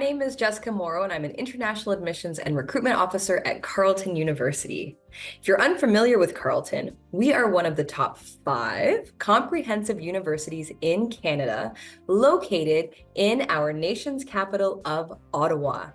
name is Jessica Morrow, and I'm an International Admissions and Recruitment Officer at Carleton University. If you're unfamiliar with Carleton, we are one of the top 5 comprehensive universities in Canada, located in our nation's capital of Ottawa.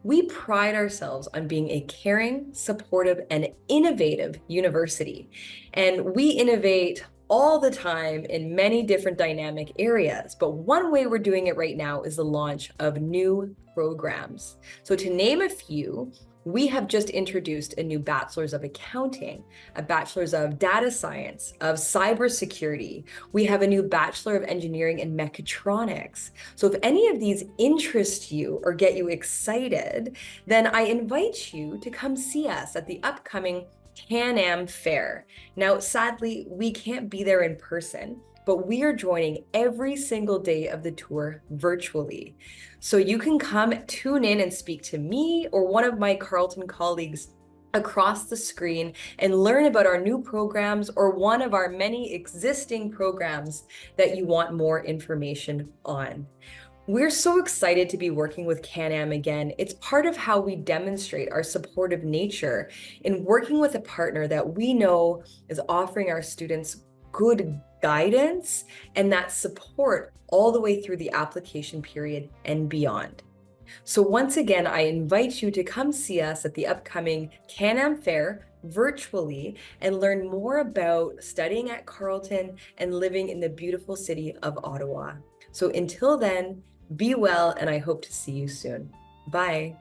We pride ourselves on being a caring, supportive, and innovative university, and we innovate all the time in many different dynamic areas. But one way we're doing it right now is the launch of new programs. So to name a few, we have just introduced a new Bachelor's of Accounting, a Bachelor's of Data Science, of Cybersecurity. We have a new Bachelor of Engineering in Mechatronics. So if any of these interest you or get you excited, then I invite you to come see us at the upcoming Canam Fair. Now, sadly, we can't be there in person, but we are joining every single day of the tour virtually. So you can come tune in and speak to me or one of my Carleton colleagues across the screen and learn about our new programs or one of our many existing programs that you want more information on. We're so excited to be working with Canam again. It's part of how we demonstrate our supportive nature in working with a partner that we know is offering our students good guidance and that support all the way through the application period and beyond. So once again, I invite you to come see us at the upcoming Canam Fair virtually and learn more about studying at Carleton and living in the beautiful city of Ottawa. So until then, be well, and I hope to see you soon. Bye.